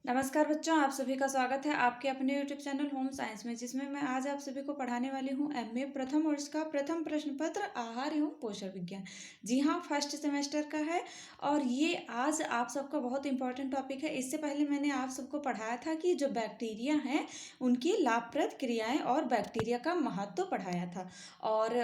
नमस्कार बच्चों, आप सभी का स्वागत है आपके अपने यूट्यूब चैनल होम साइंस में, जिसमें मैं आज आप सभी को पढ़ाने वाली हूँ एमए प्रथम वर्ष का प्रथम प्रश्न पत्र आहार एवं पोषण विज्ञान। जी हाँ, फर्स्ट सेमेस्टर का है और ये आज आप सबका बहुत इंपॉर्टेंट टॉपिक है। इससे पहले मैंने आप सबको पढ़ाया था कि जो बैक्टीरिया हैं उनकी लाभप्रद क्रियाएँ और बैक्टीरिया का महत्व पढ़ाया था। और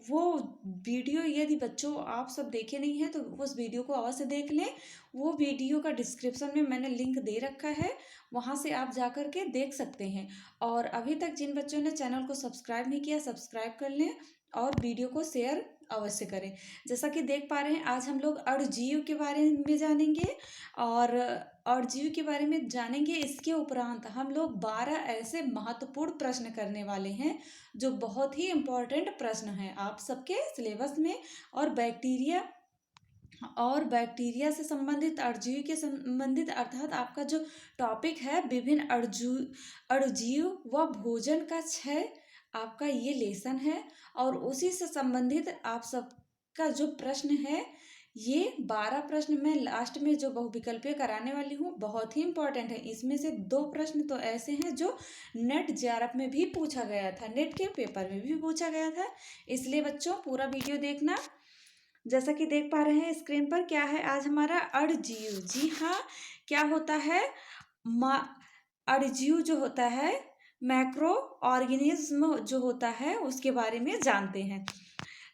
वो वीडियो यदि बच्चों आप सब देखे नहीं हैं तो उस वीडियो को अवश्य देख लें। वो वीडियो का डिस्क्रिप्शन में मैंने लिंक दे रखा है, वहाँ से आप जा कर के देख सकते हैं। और अभी तक जिन बच्चों ने चैनल को सब्सक्राइब नहीं किया, सब्सक्राइब कर लें और वीडियो को शेयर अवश्य करें। जैसा कि देख पा रहे हैं, आज हम लोग अणुजीव के बारे में जानेंगे और अणुजीव के बारे में जानेंगे। इसके उपरांत हम लोग 12 ऐसे महत्वपूर्ण प्रश्न करने वाले हैं जो बहुत ही इम्पोर्टेंट प्रश्न हैं आप सबके सिलेबस में। और बैक्टीरिया से संबंधित अणुजीव के संबंधित अर्थात आपका जो टॉपिक है विभिन्न अणुजीव व भोजन का क्षय, आपका ये लेसन है। और उसी से संबंधित आप सबका जो प्रश्न है, ये 12 प्रश्न मैं लास्ट में जो बहुविकल्पीय कराने वाली हूँ बहुत ही इंपॉर्टेंट है। इसमें से 2 प्रश्न तो ऐसे हैं जो नेट जेआरएफ में भी पूछा गया था, नेट के पेपर में भी पूछा गया था। इसलिए बच्चों पूरा वीडियो देखना। जैसा कि देख पा रहे हैं स्क्रीन पर, क्या है आज हमारा अणुजीव। जी हाँ, क्या होता है अणुजीव जो होता है, मैक्रो ऑर्गेनिज्म जो होता है, उसके बारे में जानते हैं।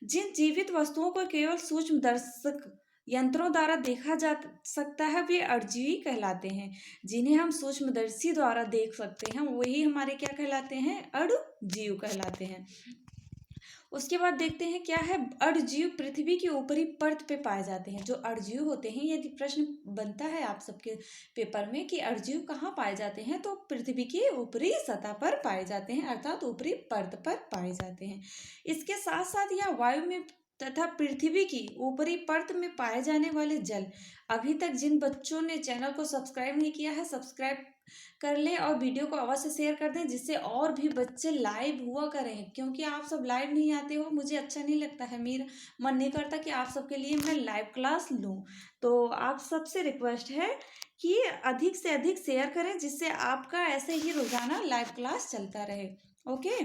जिन जीवित वस्तुओं को केवल सूक्ष्मदर्शक यंत्रों द्वारा देखा जा सकता है वे अणुजीवी कहलाते हैं। जिन्हें हम सूक्ष्मदर्शी द्वारा देख सकते हैं वही हमारे क्या कहलाते हैं, अणुजीव कहलाते हैं। उसके बाद देखते हैं क्या है, अणुजीव पृथ्वी की ऊपरी परत पे पाए जाते हैं। जो अणुजीव होते हैं, यदि प्रश्न बनता है आप सबके पेपर में कि अणुजीव कहाँ पाए जाते हैं, तो पृथ्वी की ऊपरी सतह पर पाए जाते हैं, अर्थात ऊपरी परत पर पाए जाते हैं। इसके साथ साथ यह वायु में तथा पृथ्वी की ऊपरी परत में पाए जाने वाले जल। अभी तक जिन बच्चों ने चैनल को सब्सक्राइब नहीं किया है, सब्सक्राइब कर लें और वीडियो को अवश्य शेयर कर दें, जिससे और भी बच्चे लाइव हुआ करें। क्योंकि आप सब लाइव नहीं आते हो, मुझे अच्छा नहीं लगता है, मेरा मन नहीं करता कि आप सबके लिए मैं लाइव क्लास लूँ। तो आप सबसे रिक्वेस्ट है कि अधिक से अधिक शेयर करें, जिससे आपका ऐसे ही रोजाना लाइव क्लास चलता रहे। ओके।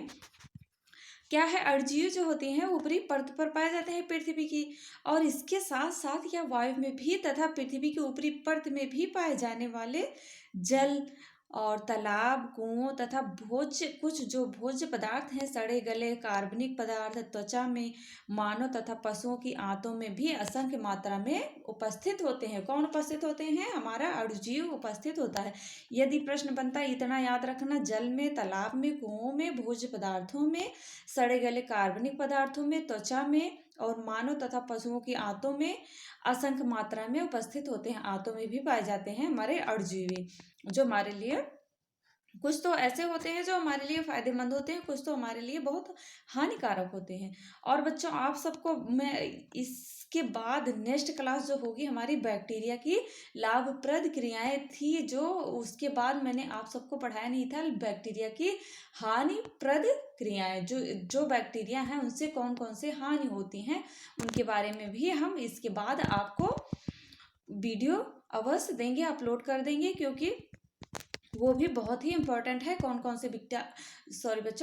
क्या है, अणुजीव जो होते हैं ऊपरी परत पर पाए जाते हैं पृथ्वी की, और इसके साथ साथ यह वायु में भी तथा पृथ्वी की ऊपरी परत में भी पाए जाने वाले जल और तालाब, कुओं तथा भोज्य पदार्थ हैं, सड़े गले कार्बनिक पदार्थ त्वचा में, मानव तथा पशुओं की आंतों में भी असंख्य मात्रा में उपस्थित होते हैं। कौन उपस्थित होते हैं, हमारा अणुजीव उपस्थित होता है। यदि प्रश्न बनता है, इतना याद रखना, जल में, तालाब में, कुओं में, भोज्य पदार्थों में, सड़े गले कार्बनिक पदार्थों में, त्वचा में और मानव तथा पशुओं की आंतों में असंख्य मात्रा में उपस्थित होते हैं। आंतों में भी पाए जाते हैं हमारे अणुजीवी, जो हमारे लिए कुछ तो ऐसे होते हैं जो हमारे लिए फायदेमंद होते हैं, कुछ तो हमारे लिए बहुत हानिकारक होते हैं। और बच्चों आप सबको मैं इसके बाद नेक्स्ट क्लास जो होगी हमारी बैक्टीरिया की लाभप्रद क्रियाएं थी, जो उसके बाद मैंने आप सबको पढ़ाया नहीं था बैक्टीरिया की हानिप्रद क्रियाएं। जो बैक्टीरिया हैं उनसे कौन कौन से हानि होती हैं, उनके बारे में भी हम इसके बाद आपको वीडियो अवश्य देंगे, अपलोड कर देंगे, क्योंकि वो भी बहुत ही इम्पोर्टेंट है। कौन कौन से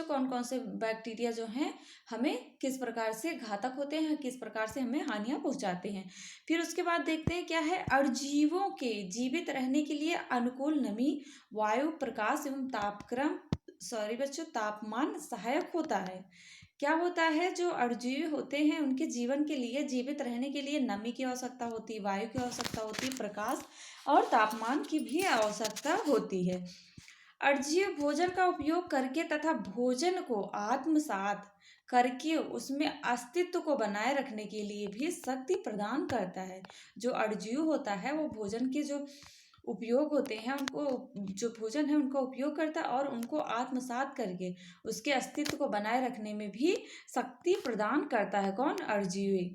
कौन कौन से बैक्टीरिया जो हैं हमें किस प्रकार से घातक होते हैं, किस प्रकार से हमें हानियां पहुंचाते हैं। फिर उसके बाद देखते हैं क्या है, अणुजीवों के जीवित रहने के लिए अनुकूल नमी, वायु, प्रकाश एवं तापमान सहायक होता है। क्या होता है, जो अणुजीव होते हैं उनके जीवन के लिए, जीवित रहने के लिए नमी की आवश्यकता होती है, वायु की आवश्यकता होती है, प्रकाश और तापमान की भी आवश्यकता होती है। अणुजीव भोजन का उपयोग करके तथा भोजन को आत्मसात करके उसमें अस्तित्व को बनाए रखने के लिए भी शक्ति प्रदान करता है। जो अणुजीव होता है वो भोजन के जो उपयोग होते हैं उनको, जो भोजन है उनका उपयोग करता है और उनको आत्मसात करके उसके अस्तित्व को बनाए रखने में भी शक्ति प्रदान करता है। कौन, अणुजीवी।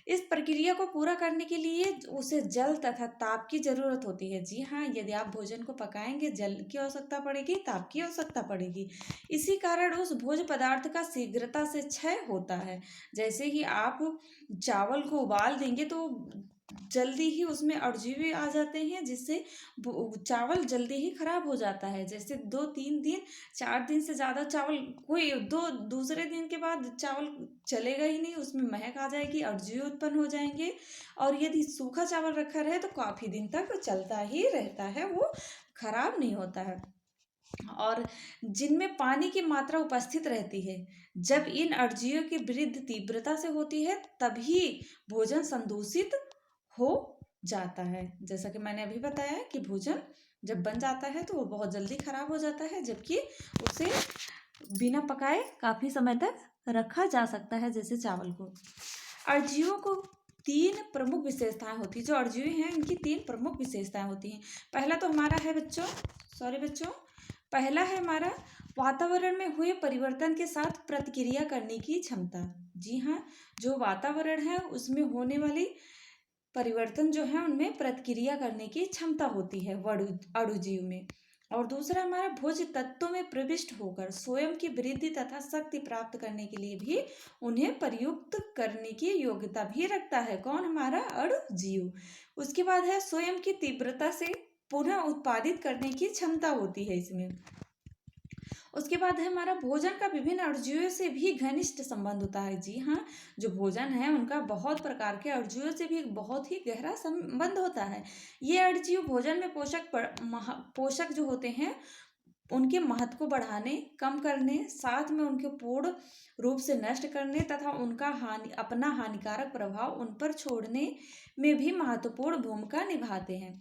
इस प्रक्रिया को पूरा करने के लिए उसे जल तथा ताप की जरूरत होती है। जी हाँ, यदि आप भोजन को पकाएंगे जल की आवश्यकता पड़ेगी, ताप की आवश्यकता पड़ेगी। इसी कारण उस भोज्य पदार्थ का शीघ्रता से क्षय होता है। जैसे ही आप चावल को उबाल देंगे तो जल्दी ही उसमें अणुजीवी आ जाते हैं, जिससे चावल जल्दी ही खराब हो जाता है। जैसे 2-3 दिन, 4 दिन से ज़्यादा चावल, कोई दो दूसरे दिन के बाद चावल चलेगा ही नहीं, उसमें महक आ जाएगी, अणुजीवी उत्पन्न हो जाएंगे। और यदि सूखा चावल रखा रहे तो काफ़ी दिन तक चलता ही रहता है, वो खराब नहीं होता है। और जिनमें पानी की मात्रा उपस्थित रहती है, जब इन अणुजीवों की वृद्धि तीव्रता से होती है तभी भोजन संदूषित हो जाता है। जैसा कि मैंने अभी बताया कि भोजन जब बन जाता है तो वो बहुत जल्दी खराब हो जाता है, जबकि उसे बिना पकाए काफी समय तक रखा जा सकता है, जैसे चावल को। अणुजीवों को 3 प्रमुख विशेषताएं होती है। जो अणुजीव हैं इनकी 3 प्रमुख विशेषताएं होती हैं। पहला तो हमारा है बच्चों, पहला है हमारा वातावरण में हुए परिवर्तन के साथ प्रतिक्रिया करने की क्षमता। जी हाँ, जो वातावरण है उसमें होने वाली परिवर्तन जो है उनमें प्रतिक्रिया करने की क्षमता होती है अणुजीव में। और दूसरा हमारा भोज्य तत्वों में प्रविष्ट होकर स्वयं की वृद्धि तथा शक्ति प्राप्त करने के लिए भी उन्हें प्रयुक्त करने की योग्यता भी रखता है। कौन? हमारा अणुजीव। उसके बाद है स्वयं की तीव्रता से पुनः उत्पादित करने की क्षमता होती है इसमें। उसके बाद है हमारा भोजन का विभिन्न अणुजीवों से भी घनिष्ठ संबंध होता है। जी हाँ, जो भोजन है उनका बहुत प्रकार के अणुजीवों से भी बहुत ही गहरा संबंध होता है। ये अणुजीव भोजन में पोषक जो होते हैं उनके महत्व को बढ़ाने, कम करने, साथ में उनके पूर्ण रूप से नष्ट करने तथा उनका अपना हानिकारक प्रभाव उन पर छोड़ने में भी महत्वपूर्ण भूमिका निभाते हैं।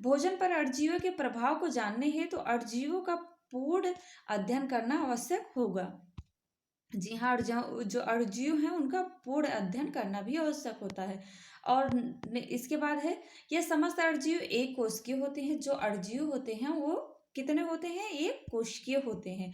भोजन पर अणुजीवों के प्रभाव को जानने हेतु तो अणुजीवों का पूर्ण अध्ययन करना आवश्यक होगा। जी हाँ, जो अणुजीव हैं उनका पूर्ण अध्ययन करना भी आवश्यक होता है। और इसके बाद है, ये समस्त अणुजीव एक कोशिकीय होते हैं। जो अणुजीव होते हैं वो कितने होते हैं? एक कोशिकीय होते हैं।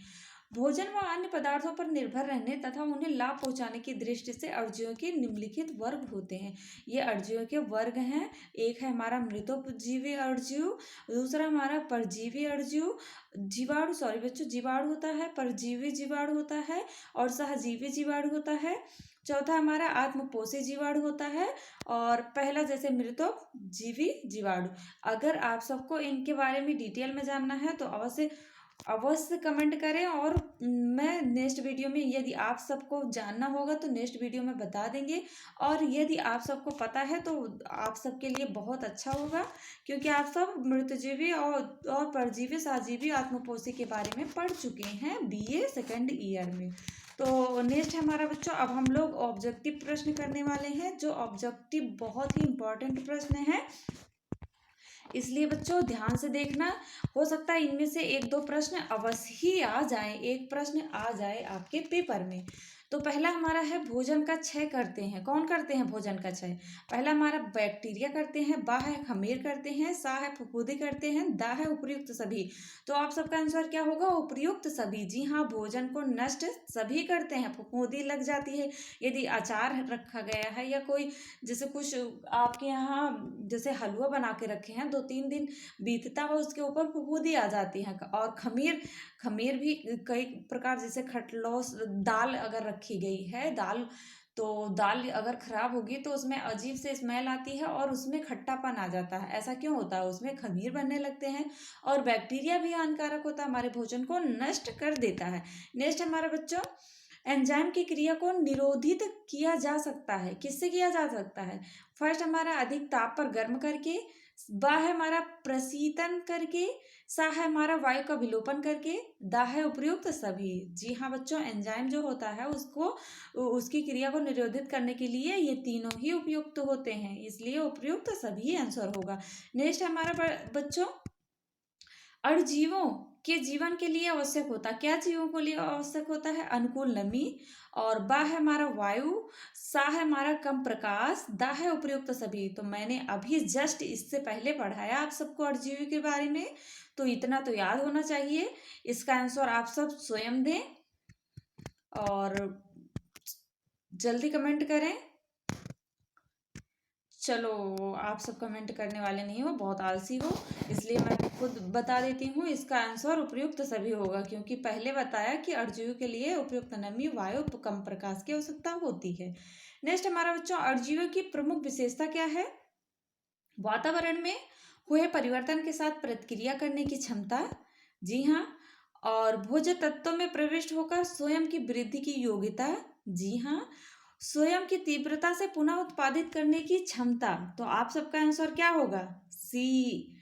भोजन व अन्य पदार्थों पर निर्भर रहने तथा उन्हें लाभ पहुंचाने की दृष्टि से अणुजीवों के निम्नलिखित वर्ग होते हैं। ये अणुजीवों के वर्ग हैं। एक है हमारा मृतोपजीवी अणुजीव, दूसरा हमारा परजीवी अणुजीव, जीवाणु होता है, परजीवी जीवाणु होता है और सहजीवी जीवाणु होता है। चौथा हमारा आत्मपोषी जीवाणु होता है और पहला जैसे मृतोपजीवी जीवाणु। अगर आप सबको इनके बारे में डिटेल में जानना है तो अवश्य कमेंट करें, और मैं नेक्स्ट वीडियो में, यदि आप सबको जानना होगा तो नेक्स्ट वीडियो में बता देंगे। और यदि आप सबको पता है तो आप सबके लिए बहुत अच्छा होगा, क्योंकि आप सब मृतजीवी और परजीवी, सहजीवी, आत्मपोषी के बारे में पढ़ चुके हैं BA सेकेंड ईयर में। तो नेक्स्ट हमारा बच्चों, अब हम लोग ऑब्जेक्टिव प्रश्न करने वाले हैं, जो ऑब्जेक्टिव बहुत ही इंपॉर्टेंट प्रश्न है, इसलिए बच्चों ध्यान से देखना। हो सकता है इनमें से 1-2 प्रश्न अवश्य ही आ जाए, एक प्रश्न आ जाए आपके पेपर में। तो पहला हमारा है भोजन का क्षय करते हैं। कौन करते हैं भोजन का क्षय? पहला हमारा बैक्टीरिया करते हैं, बा है खमीर करते हैं, सा है फफूंदी करते हैं, दा है उपयुक्त सभी। तो आप सबका आंसर क्या होगा? उपयुक्त सभी। जी हाँ, भोजन को नष्ट सभी करते हैं। फफूंदी लग जाती है यदि अचार रखा गया है, या कोई जैसे कुछ आपके यहाँ जैसे हलवा बना के रखे हैं, 2-3 दिन बीतता हुआ उसके ऊपर फफूंदी आ जाती है। और खमीर भी कई प्रकार, जैसे खटलोस, दाल अगर रखी गई है, तो दाल अगर खराब होगी तो उसमें अजीब से स्मेल आती है और उसमें खट्टापन आ जाता है। ऐसा क्यों होता है? उसमें खमीर बनने लगते हैं और बैक्टीरिया भी हानिकारक होता है, हमारे भोजन को नष्ट कर देता है। नेक्स्ट हमारा बच्चों, एंजाइम की क्रिया को निरोधित किया जा सकता है। किससे किया जा सकता है? फर्स्ट हमारा अधिक ताप पर गर्म करके, बा है हमारा प्रशीतन करके, सा है हमारा वायु का विलोपन करके, दा है उपयुक्त सभी। जी हाँ बच्चों, एंजाइम जो होता है उसकी क्रिया को निरोधित करने के लिए ये तीनों ही उपयुक्त होते हैं, इसलिए उपयुक्त सभी आंसर होगा। नेक्स्ट हमारा बच्चों, अणुजीवों के जीवन के लिए आवश्यक होता, क्या जीवों के लिए आवश्यक होता है? अनुकूल नमी, और बा है हमारा वायु, सा है हमारा कम प्रकाश, दा है उपयुक्त सभी। तो मैंने अभी जस्ट इससे पहले पढ़ाया आप सबको अणुजीव के बारे में, तो इतना तो याद होना चाहिए। इसका आंसर आप सब स्वयं दें और जल्दी कमेंट करें। चलो, आप सब कमेंट करने वाले नहीं हो, बहुत आलसी हो, इसलिए मैं खुद बता देती हूँ। इसका आंसर उपयुक्त सभी होगा, क्योंकि पहले बताया कि अणुजीव के लिए उपयुक्त नमी, वायु, कम प्रकाश की आवश्यकता होती है। नेक्स्ट हमारा बच्चों, अणुजीव की प्रमुख विशेषता क्या है? वातावरण में हुए परिवर्तन के साथ प्रतिक्रिया करने की क्षमता, जी हाँ। और भोज्य तत्वों में प्रविष्ट होकर स्वयं की वृद्धि की योग्यता, जी हाँ। स्वयं की तीव्रता से पुनः उत्पादित करने की क्षमता। तो आप सबका आंसर क्या होगा? सी।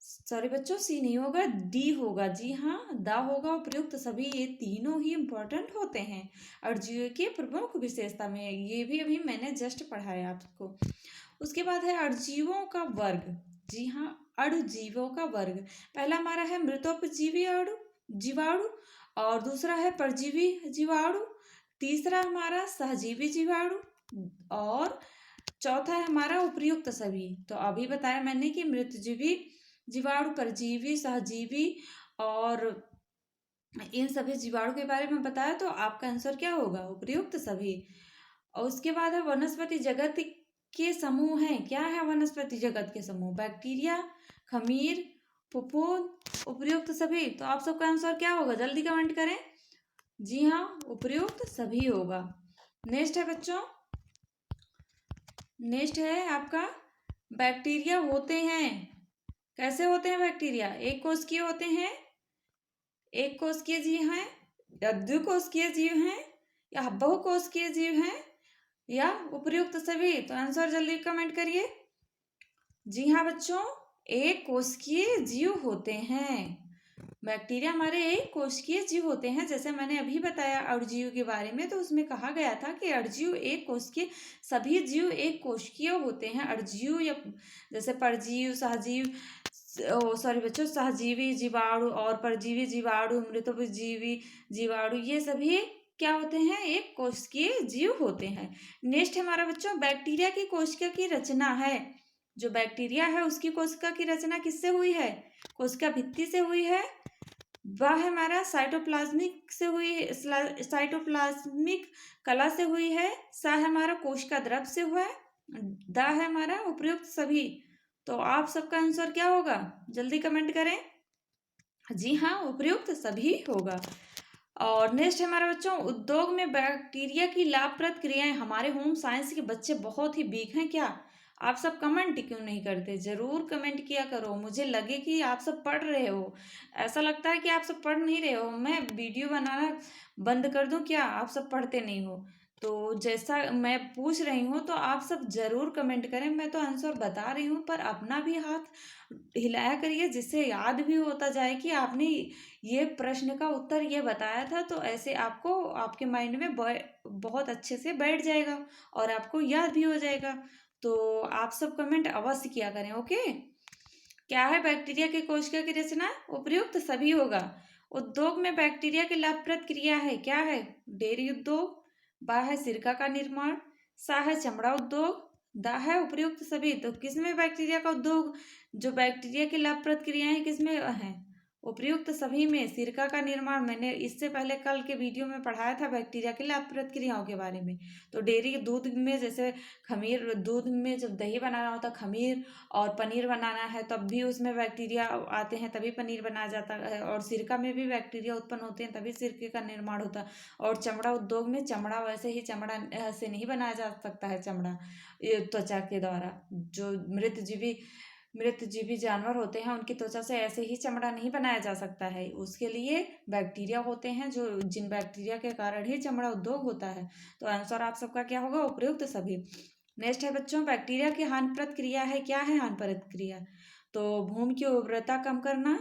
सॉरी बच्चों, सी नहीं होगा, डी होगा। जी हाँ, द होगा उपयुक्त सभी। ये तीनों ही इम्पोर्टेंट होते हैं अणुजीव के प्रमुख विशेषता में। ये भी अभी मैंने जस्ट पढ़ाया आपको। उसके बाद है अणुजीवों का वर्ग। जी हाँ, अणुजीवों का वर्ग। पहला हमारा है मृतोपजीवी अणु जीवाणु, और दूसरा है परजीवी जीवाणु, तीसरा हमारा सहजीवी जीवाणु, और चौथा है हमारा उपयुक्त सभी। तो अभी बताया मैंने कि मृतजीवी जीवाणु, परजीवी, सहजीवी और इन सभी जीवाणु के बारे में बताया। तो आपका आंसर क्या होगा? उपयुक्त सभी। और उसके बाद है वनस्पति जगत के समूह हैं। क्या है वनस्पति जगत के समूह? बैक्टीरिया, खमीर, फफूंद, उपयुक्त सभी। तो आप सबका आंसर क्या होगा? जल्दी कमेंट करें। जी हाँ, उपयुक्त सभी होगा। नेक्स्ट है बच्चों, नेक्स्ट है आपका बैक्टीरिया होते हैं। कैसे होते हैं बैक्टीरिया? एक कोशिकीय होते हैं, एक कोशिकीय जीव हैं, या द्विकोशिकीय जीव हैं, या बहुकोशिकीय जीव हैं, या उपयुक्त सभी। तो आंसर जल्दी कमेंट करिए। जी हाँ बच्चों, एक कोशिकीय जीव होते हैं। बैक्टीरिया हमारे एक कोशिकीय जीव होते हैं। जैसे मैंने अभी बताया अणुजीव के बारे में, तो उसमें कहा गया था कि अणुजीव एक कोशिकीय, सभी जीव एक कोशिकीय होते हैं। अणुजीव या जैसे परजीव, सहजीव, सॉरी बच्चों, सहजीवी जीवाणु और परजीवी जीवाणु, मृतोपजीवी जीवाणु, ये सभी क्या होते हैं? एक कोशिकीय जीव होते हैं। नेक्स्ट हमारा बच्चों बैक्टीरिया की कोशिका की रचना है। जो बैक्टीरिया है उसकी कोशिका की रचना किससे हुई है? कोशिका भित्ति से हुई है। वह हमारा साइटोप्लाज्मिक से हुई है, साइटोप्लाज्मिक कला से हुई है। सा है हमारा कोशिका द्रव से हुआ है। द है हमारा उपयुक्त सभी। तो आप सबका आंसर क्या होगा? जल्दी कमेंट करें। जी हाँ, उपयुक्त सभी होगा। और नेक्स्ट हमारा बच्चों उद्योग में बैक्टीरिया की लाभप्रद क्रियाएं। हमारे होम साइंस के बच्चे बहुत ही वीक हैं क्या? आप सब कमेंट क्यों नहीं करते? जरूर कमेंट किया करो, मुझे लगे कि आप सब पढ़ रहे हो। ऐसा लगता है कि आप सब पढ़ नहीं रहे हो। मैं वीडियो बनाना बंद कर दूं क्या? आप सब पढ़ते नहीं हो। तो जैसा मैं पूछ रही हूँ तो आप सब जरूर कमेंट करें। मैं तो आंसर बता रही हूँ, पर अपना भी हाथ हिलाया करिए, जिससे याद भी होता जाए कि आपने ये प्रश्न का उत्तर ये बताया था। तो ऐसे आपको आपके माइंड में बहुत अच्छे से बैठ जाएगा और आपको याद भी हो जाएगा। तो आप सब कमेंट अवश्य किया करें। ओके, क्या है बैक्टीरिया की कोशिका की रचना? उपयुक्त सभी होगा। उद्योग में बैक्टीरिया की लाभप्रद क्रिया है। क्या है? डेयरी उद्योग, बा है सिरका का निर्माण, सा है चमड़ा उद्योग, दा है उपयुक्त सभी। तो किसमें बैक्टीरिया का उद्योग, जो बैक्टीरिया की लाभप्रद क्रियाएं किसमें है? उपयुक्त सभी में। सिरका का निर्माण मैंने इससे पहले कल के वीडियो में पढ़ाया था बैक्टीरिया की लाभप्रद क्रियाओं के बारे में। तो डेयरी दूध में जैसे खमीर, दूध में जब दही बनाना होता, खमीर और पनीर बनाना है तब भी उसमें बैक्टीरिया आते हैं, तभी पनीर बनाया जाता है। और सिरका में भी बैक्टीरिया उत्पन्न होते हैं, तभी सिरके का निर्माण होता है। और चमड़ा उद्योग में चमड़ा वैसे ही चमड़ा से नहीं बनाया जा सकता है। चमड़ा त्वचा के द्वारा, जो मृतजीवी जानवर होते हैं उनकी त्वचा से ऐसे ही चमड़ा नहीं बनाया जा सकता है। उसके लिए बैक्टीरिया होते हैं, जो जिन बैक्टीरिया के कारण ही चमड़ा उद्योग होता है। तो आंसर आप सबका क्या होगा? उपयुक्त सभी। नेक्स्ट है बच्चों बैक्टीरिया की हानिप्रद क्रिया है। क्या है हानिप्रद क्रिया? तो भूमि की उर्वरता कम करना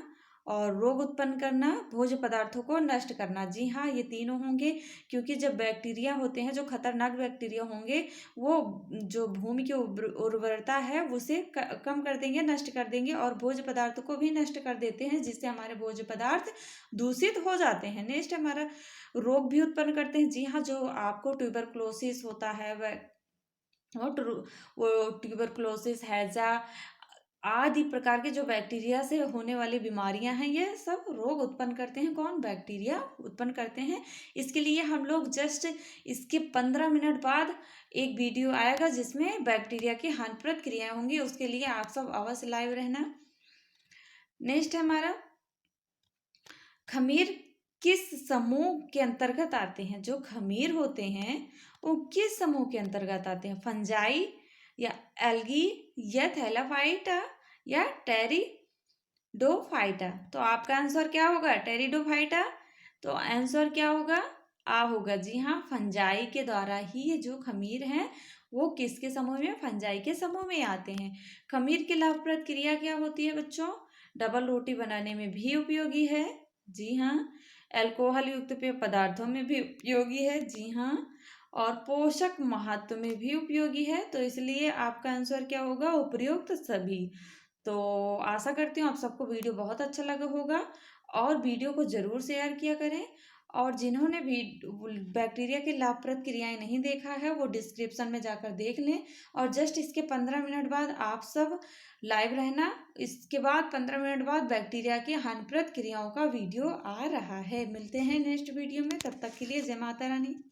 और रोग उत्पन्न करना, भोज्य पदार्थों को नष्ट करना। जी हाँ, ये तीनों होंगे। क्योंकि जब बैक्टीरिया होते हैं, जो खतरनाक बैक्टीरिया होंगे, वो जो भूमि की उर्वरता है उसे कम कर देंगे, नष्ट कर देंगे, और भोज्य पदार्थों को भी नष्ट कर देते हैं, जिससे हमारे भोज्य पदार्थ दूषित हो जाते हैं। नेक्स्ट हमारा रोग भी उत्पन्न करते हैं। जी हाँ, जो आपको ट्यूबरक्लोसिस होता है, वो ट्यूबरक्लोसिस, हैजा आदि प्रकार के जो बैक्टीरिया से होने वाली बीमारियां हैं, ये सब रोग उत्पन्न करते हैं। कौन? बैक्टीरिया उत्पन्न करते हैं। इसके लिए हम लोग जस्ट इसके 15 मिनट बाद एक वीडियो आएगा जिसमें बैक्टीरिया की हानिप्रद क्रियाएं होंगी। उसके लिए आप सब अवश्य लाइव रहना। नेक्स्ट हमारा खमीर किस समूह के अंतर्गत आते हैं? जो खमीर होते हैं वो किस समूह के अंतर्गत आते हैं? फंजाई या एल्गी या थैलाफाइटा या टेरिडोफाइटा। तो आपका आंसर क्या होगा? टेरिडोफाइटा। तो आंसर क्या होगा? आ होगा। जी हाँ, फंजाई के द्वारा ही ये जो खमीर हैं वो किसके समूह में? फंजाई के समूह में आते हैं। खमीर की लाभप्रद क्रिया क्या होती है बच्चों? डबल रोटी बनाने में भी उपयोगी है। जी हाँ। अल्कोहल युक्त पेय पदार्थों में भी उपयोगी है। जी हाँ। और पोषक महत्व में भी उपयोगी है। तो इसलिए आपका आंसर क्या होगा? उपयुक्त सभी। तो आशा करती हूँ आप सबको वीडियो बहुत अच्छा लगा होगा और वीडियो को ज़रूर शेयर किया करें। और जिन्होंने भी बैक्टीरिया की लाभप्रद क्रियाएं नहीं देखा है वो डिस्क्रिप्शन में जाकर देख लें। और जस्ट इसके 15 मिनट बाद आप सब लाइव रहना। इसके बाद 15 मिनट बाद बैक्टीरिया की हानिप्रद क्रियाओं का वीडियो आ रहा है। मिलते हैं नेक्स्ट वीडियो में, तब तक के लिए जय माता रानी।